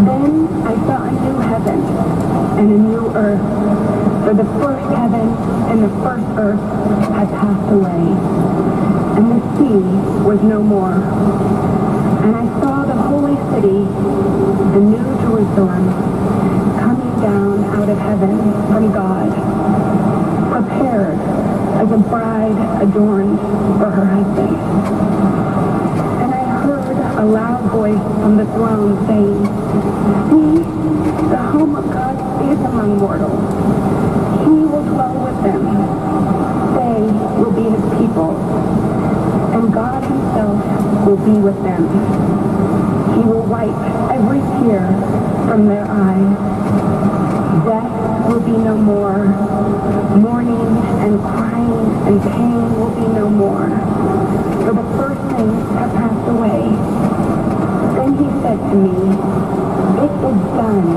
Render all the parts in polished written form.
Then I saw a new heaven and a new earth, for the first heaven and the first earth had passed away, and the sea was no more. And I saw the holy city, the new Jerusalem, coming down out of heaven from God, prepared as a bride adorned for her husband. And I heard a loud voice from the throne saying, "See, the home of God is among mortals. He will dwell with them. They will be his people, and God himself will be with them. He will wipe every tear from their eyes. Death will be no more. Mourning and crying and pain will be no more, for the first things have passed away." Then he said to me, "It is done.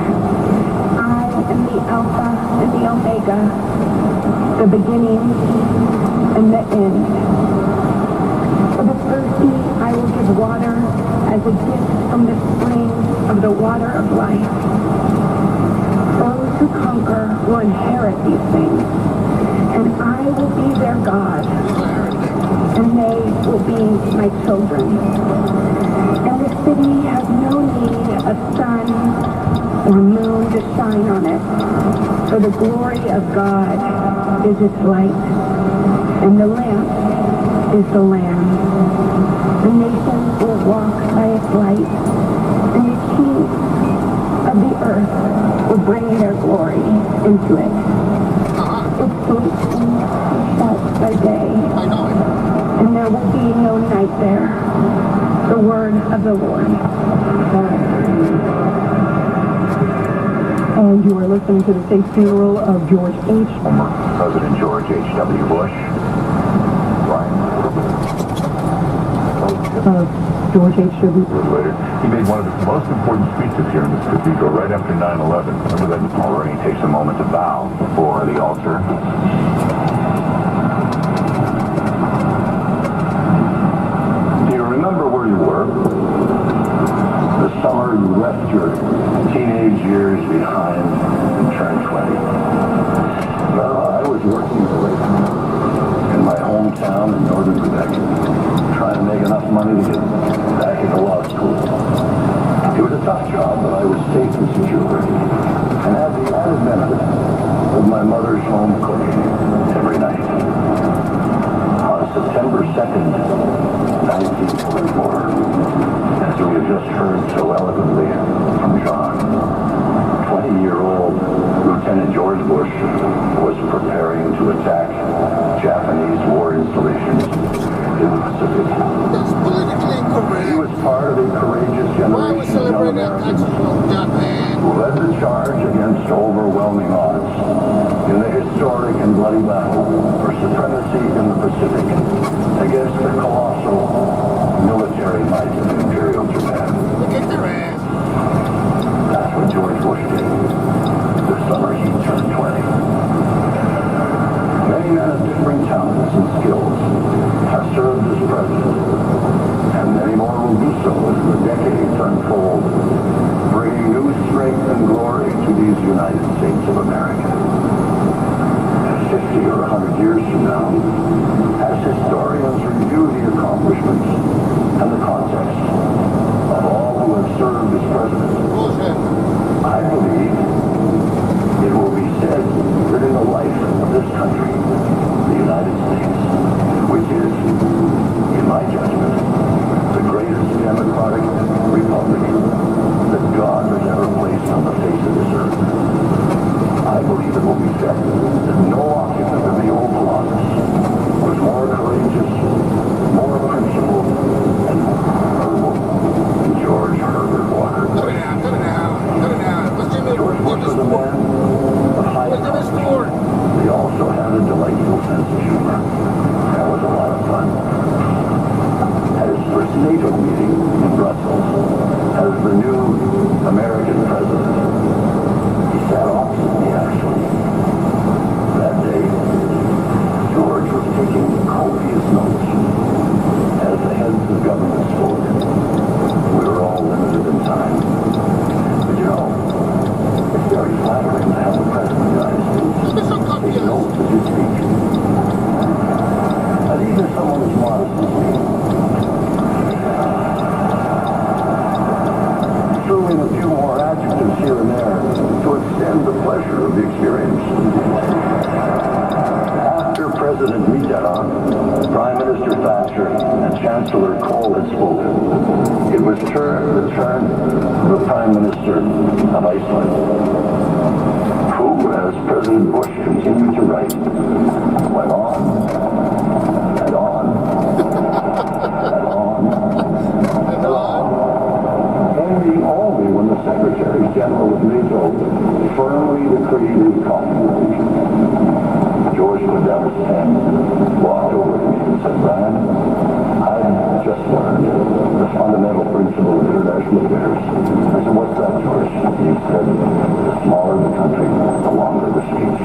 I am the Alpha and the Omega, the beginning and the end. For the thirsty I will give water as a gift from the spring of the water of life. Those who conquer will inherit these things, and I will be their God, and they will be my children. And the city has no need of sun or moon to shine on it, for the glory of God is its light, and the lamp is the Lamb. The nations will walk by its light, and the kings of the earth will bring their glory into it. Its gates will not be shut by day, and there will be no night there." The word of the Lord. And you are listening to the state funeral of George H. Former President George H.W. Bush. George H.W. Later, he made one of his most important speeches here in this cathedral right after 9/11. Remember that? Already takes a moment to bow before the altar. Do you remember where you were? The summer you left your teenage years behind and turned 20. Well, I was working in my hometown in northern Quebec, trying to make enough money to get back into law school. It was a tough job, but I was safe and secure, and had the added benefit of my mother's home cooking every night. On September 2nd, 1944, as we have just heard so eloquently from John, 20-year-old Lieutenant George Bush was preparing to attack Japanese war installations in the Pacific. He was part of a courageous generation of young Americans who led the charge against overwhelming odds in the historic and bloody battle for supremacy in the Pacific against the colossal military might of Imperial Japan. That's what George Bush did. This summer he turned 20. Many men of different talents and skills have served as president, and many more will do so as the decades unfold, bringing new strength and glory to these United States of America. 50 or 100 years from now, as historians review the accomplishments and the context of all who have served as president, I believe it will be said that in the life of this country, the United States, which is, in my judgment, the greatest democratic republic that God has ever placed on the face of this earth, I believe it will be said that no occupant of the Oval Office was more courageous, more principled, and more honorable than George Herbert Walker Bush. measure of the experience. After President Mitterrand, Prime Minister Thatcher, and Chancellor Kohl had spoken, it was the turn of the Prime Minister of Iceland, who, as President Bush continued to write, went on and on and on and on, ending only when the Secretary General of NATO firmly decreed a conflict. George put down his pen, walked over to me and said, "Brian, I've just learned the fundamental principle of international affairs." I said, "What's that, George?" He said, "The smaller the country, the longer the speech."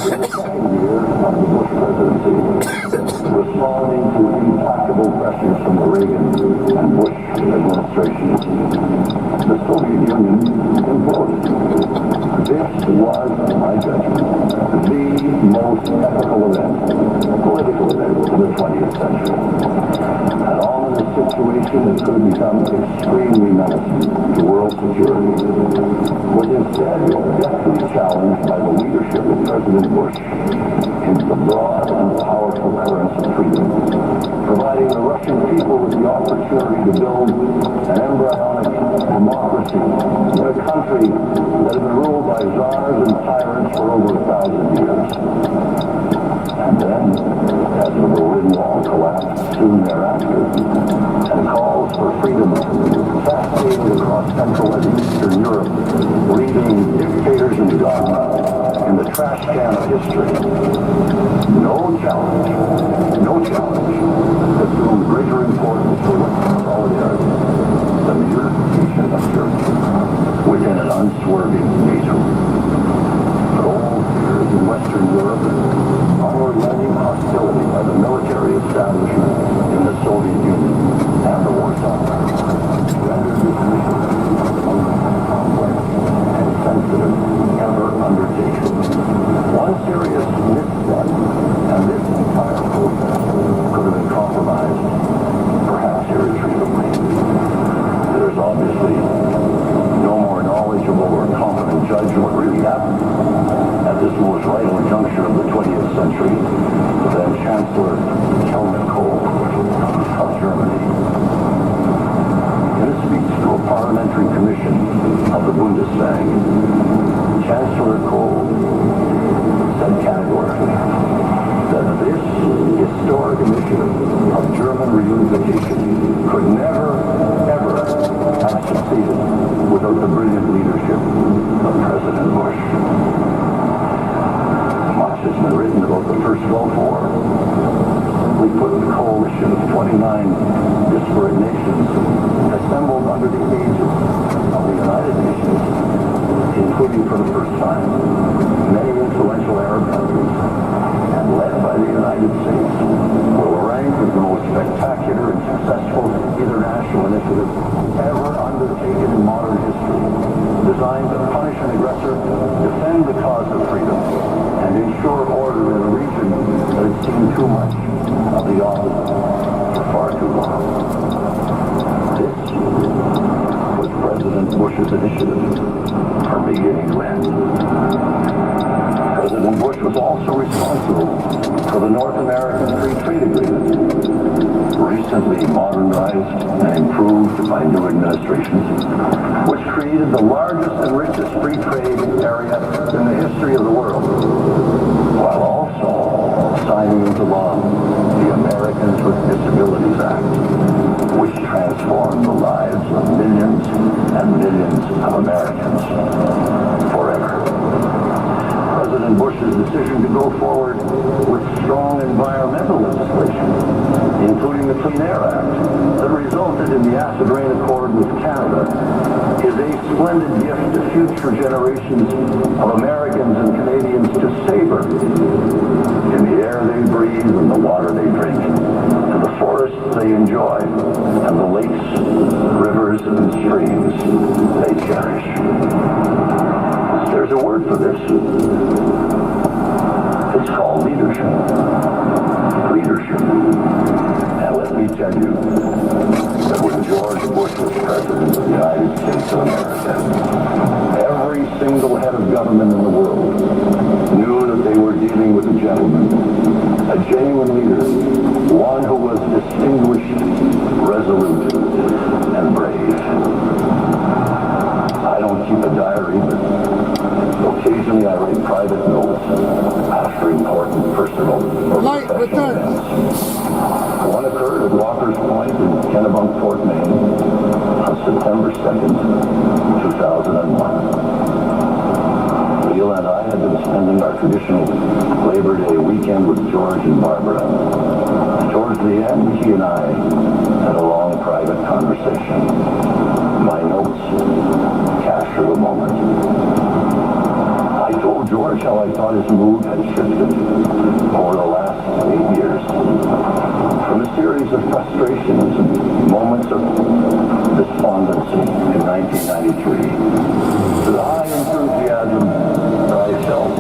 In the second year of the Bush presidency, responding to implacable pressures from the Reagan and Bush administrations, the Soviet Union imploded. This was, in my judgment, the most ethical event, political event of the 20th century. An ominous situation that could have become extremely menacing to world security was instead deftly challenged by the leadership of President Bush into the broad and powerful currents of freedom, providing the Russian people with the opportunity to build an embryonic democracy in a country that had been ruled by czars and tyrants for over 1,000 years. And then, as the Berlin Wall collapsed soon thereafter, and calls for freedom cascaded across Central and Eastern Europe, leaving dictators and dogma in the trash can of history, no challenge assumed greater importance for Western solidarity than the unification of Germany within an unswerving NATO. But all fears in Western Europe, unrelenting hostility by the military establishment in the Soviet Union and the Warsaw Pact, rendered this mission one of the most complex and sensitive ever undertaken. One serious misstep, and this entire process could have been compromised, perhaps irretrievably. There's obviously no more knowledgeable or competent judge of what really happened at this most vital juncture of the 20th century than Chancellor Helmut Kohl of Germany. In a speech to a parliamentary commission of the Bundestag, Chancellor Kohl said categorically that this historic initiative of German reunification could never, ever have succeeded without the brilliant leadership of President Bush. Much has been written about the First Gulf War. Simply put, the coalition of 29 disparate nations assembled under the aegis of the United Nations, including for the first time many influential Arab countries, and led by the United States, will rank as the most spectacular and successful international initiative ever undertaken in modern history, designed to punish an aggressor, defend the cause of freedom, and ensure order in a region that had seen too much of the opposite for far too long. This was President Bush's initiative from beginning to end. President Bush was also responsible for the North American Free Trade Agreement, recently modernized and improved by new administrations, which created the largest and richest free trade area in the history of the world, while also signing into law the Americans with Disabilities Act, which transformed the lives of millions and millions of Americans forever. President Bush's decision to go forward with strong environmental legislation, including the Clean Air Act, that resulted in the Acid Rain Accord with Canada, is a splendid gift to future generations of Americans and Canadians to savor in the air they breathe and the water they drink, to the forests they enjoy, and the lakes, rivers, and streams they cherish. There's a word for this. It's called leadership. Leadership. And let me tell you, of America. Every single head of government in the world knew that they were dealing with a gentleman, a genuine leader, one who was distinguished, resolute, and brave. I don't keep a diary, but occasionally I write private notes after important personal or professional events. One occurred at Walker's Point in Kennebunk, Maine on September 2nd, 2001. Neil and I had been spending our traditional Labor Day weekend with George and Barbara. Towards the end, he and I had a long private conversation. My notes capture the moment. I told George how I thought his mood had shifted over the last 8 years. From a series of frustrations and moments of despondency in 1993 to the high enthusiasm that I felt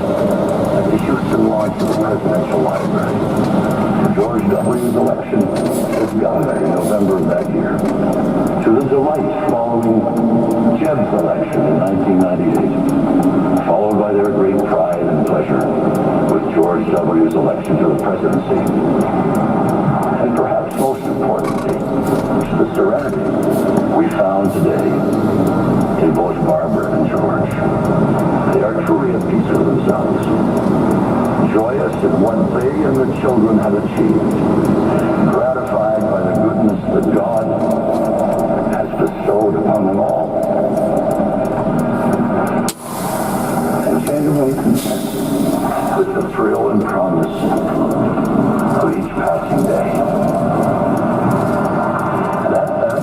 at the Houston launch of the Presidential Library, to George W.'s election as governor in November of that year, to the delight following Jeb's election in 1998, followed by their great pride and pleasure with George W.'s election to the presidency. And perhaps most importantly, the serenity we found today in both Barbara and George. They are truly at peace with themselves, joyous in what they and their children have achieved, gratified by the goodness that God has bestowed upon them all, and genuinely content with the thrill and promise of each passing day. And at that,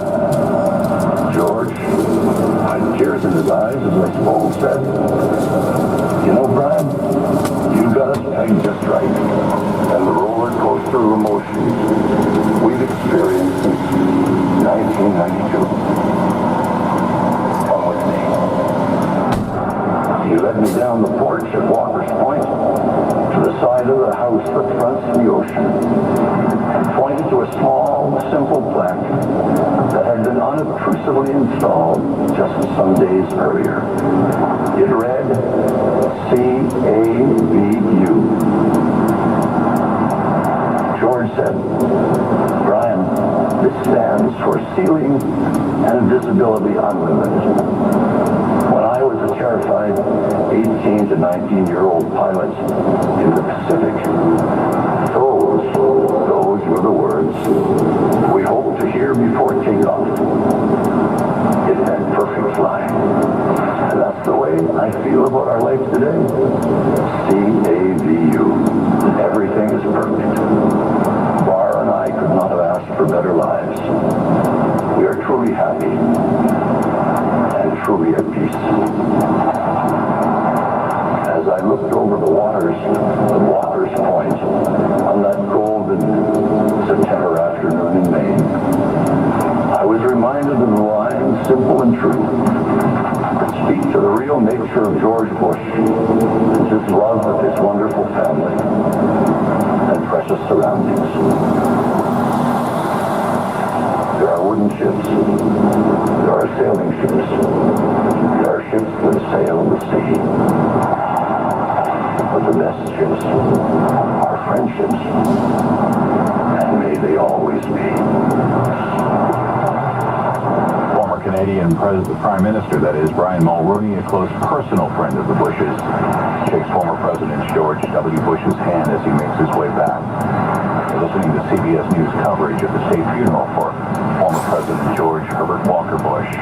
George, with tears in his eyes, as I spoke, said, "You know, Brian, you got us pegged just right, and the roller coaster of emotions we've experienced since 1992. Come with me." He led me down the porch at Walker's Point to the side of the house that fronts the ocean and pointed to a small, simple plaque that had been unobtrusively installed just some days earlier. It read, CAVU. George said, "Brian, this stands for Ceiling and Visibility Unlimited. When I was a terrified 18 to 19-year-old pilot in the Pacific, those were the words we hoped to hear before takeoff. It meant perfect flying. And that's the way I feel about our life today. CAVU. Everything is perfect. Bar and I could not have asked for better lives. We are truly happy and truly at peace." As I looked over the waters of Walker's Point on that golden September afternoon in Maine, I was reminded of the lines, simple and true, that speak to the real nature of George Bush and his love of his wonderful family and precious surroundings. There are wooden ships. There are sailing ships. There are ships that sail the sea. But the best ships are friendships. And may they always be. Former Canadian Prime Minister, that is, Brian Mulroney, a close personal friend of the Bushes, shakes former President George W. Bush's hand as he makes his way back. You're listening to CBS News coverage of the state funeral for former President George Herbert Walker Bush.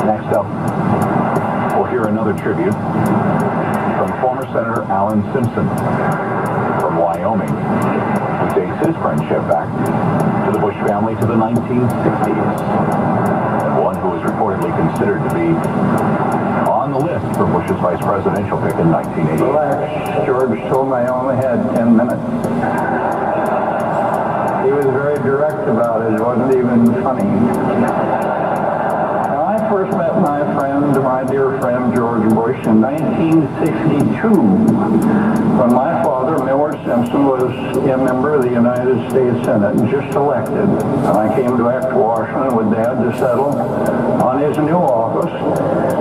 Next up, we'll hear another tribute from former Senator Alan Simpson from Wyoming, who dates his friendship back to the Bush family to the 1960s, and one who is reportedly considered to be on the list for Bush's vice presidential pick in 1980. Relax, George told me I only had 10 minutes. He was very direct about it. It wasn't even funny. Now, I first met my dear friend George Bush in 1962, when my father father, Millard Simpson, was a member of the United States Senate and just elected. And I came back to Washington with Dad to settle on his new office,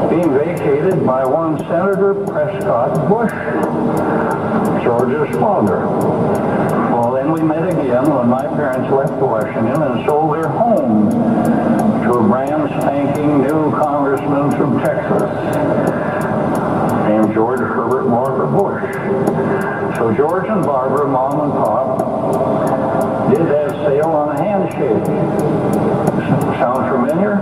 being vacated by one Senator Prescott Bush, George's father. Well, then we met again when my parents left Washington and sold their home to a brand spanking new congressman from Texas named George Herbert Barbara Bush. So George and Barbara, Mom and Pop, did that sale on a handshake. Sound familiar?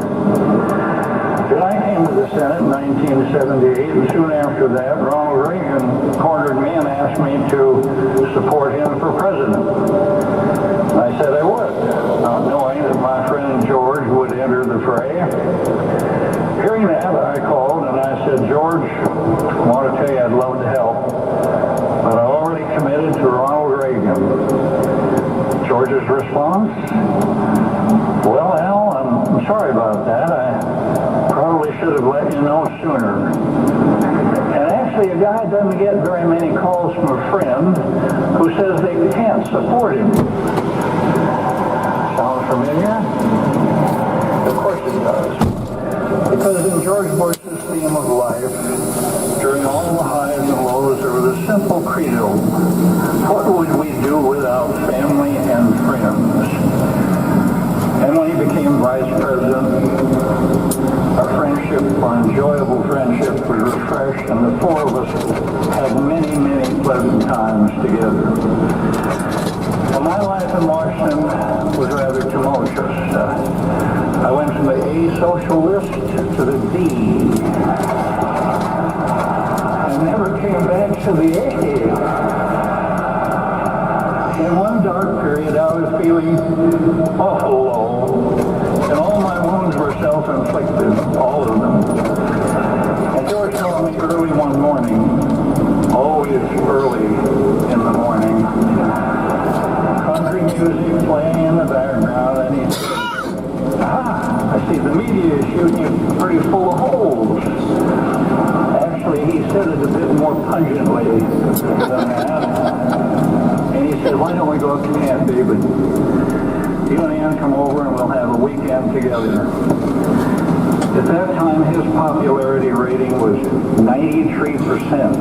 Then I came to the Senate in 1978, and soon after that, Ronald Reagan cornered me and asked me to support him for president. And I said I would, not knowing that my friend George would enter the fray. Hearing that, I called and I said, George, I want to tell you I'd love to help, but I've already committed to Ronald Reagan. George's response? Well, Al, I'm sorry about that. I probably should have let you know sooner. And actually, a guy doesn't get very many calls from a friend who says they can't support him. Sound familiar? Of course it does. Because in George Bush's theme of life, during all the highs and lows, there was a simple credo. What would we do without family and friends? And when he became vice president, our friendship, our enjoyable friendship was refreshed, and the four of us had many, many pleasant times together. Well, my life in Washington was rather tumultuous. I went from the A socialist to the D. I never came back to the A. In one dark period, I was feeling awful low, and all my wounds were self-inflicted, all of them. And George called me early one morning, always early in the morning, country music playing in the background, and he said, I see the media is shooting you pretty full of holes. Actually, he said it a bit more pungently than that. And he said, why don't we go up to Camp David? You and Ann come over and we'll have a weekend together. At that time, his popularity rating was 93%.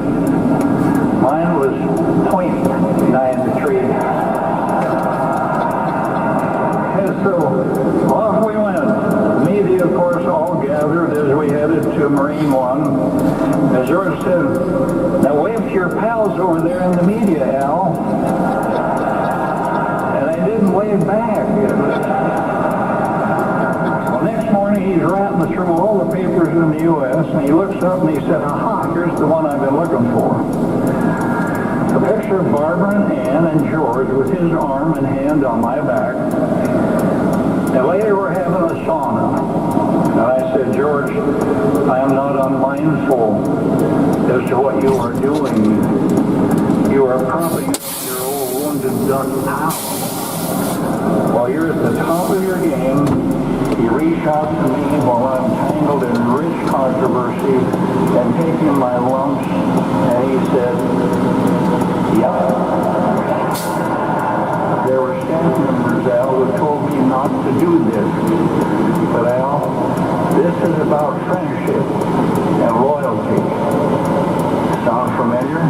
Mine was 0.93. So off we went. The media, of course, all gathered as we headed to Marine One. As George said, now wave to your pals over there in the media, Al. And I didn't wave back. Well, next morning he's ratting through all the papers in the U.S. and he looks up and he said, aha, here's the one I've been looking for. A picture of Barbara and Ann and George with his arm and hand on my back. And later we're having a sauna. And I said, George, I am not unmindful as to what you are doing. You are propping up your old wounded duck pal. While you're at the top of your game, you reach out to me while I'm tangled in rich controversy and taking my lumps. And he said, yep. There were staff members, Al, who told me not to do this. But Al, this is about friendship and loyalty. Sound familiar?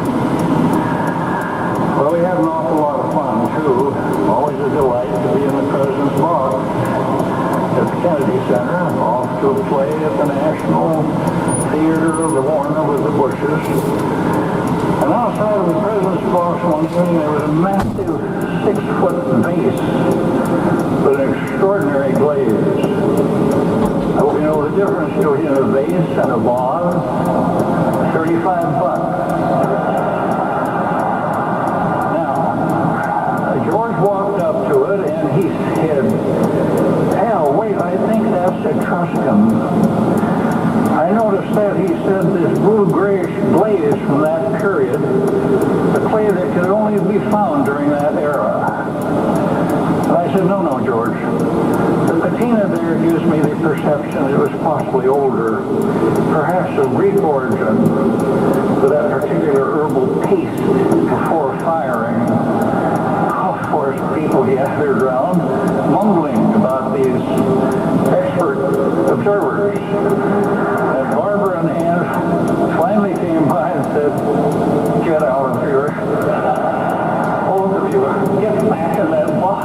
Well, we had an awful lot of fun, too. Always a delight to be in the president's box at the Kennedy Center, off to a play at the National Theater of the Warner with the Bushes. And outside of the president's box one evening, there was a massive 6-foot vase with an extraordinary glaze. I hope you know the difference between a vase and a vase. $35. Now, George walked up to it and he said, Al, wait, I think that's Etruscan. I noticed that he said this blue-grayish glaze from that period, the clay that could only be found during that era. And I said, no, George. The patina patina there gives me the perception it was possibly older, perhaps of Greek origin, for that particular herbal paste before firing. Of course, people gathered around, mumbling about these expert observers. And Barbara and Ann finally came by and said, "Get out of here. Both of you, get back in that box."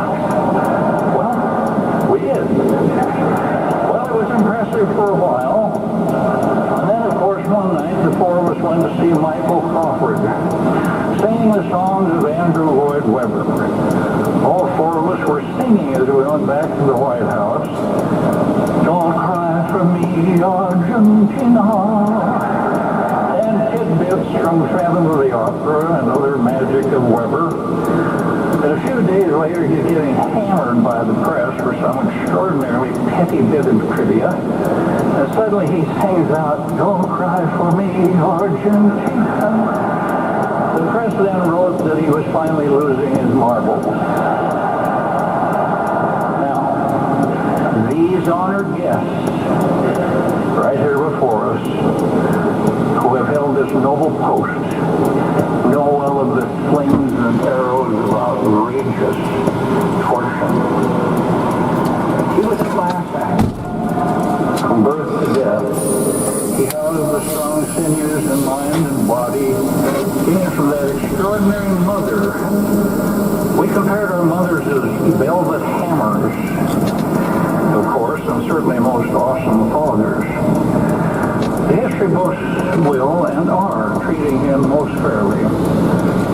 Well, we did. Well, it was impressive for a while. And then, of course, one night, the four of us went to see Michael Crawford, singing the songs of Andrew Lloyd Webber. All four of us were singing as we went back to the White House. "Don't cry for me, Argentina," and tidbits from Phantom of the Opera and other magic of Webber. And a few days later, he's getting hammered by the press for some extraordinarily petty bit of trivia. And suddenly he sings out, "Don't cry for me, Argentina." The press then wrote that he was finally losing his marbles. Now, these honored guests, right here before us, who have held this noble post, know well of the slings and arrows of outrageous torture. He was a class act. From birth to death, he held the strong sinews and mind and body came from that extraordinary mother. We compared our mothers as velvet hammers, of course, and certainly most awesome fathers. The history books will and are treating him most fairly,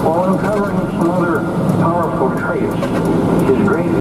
while uncovering some other powerful traits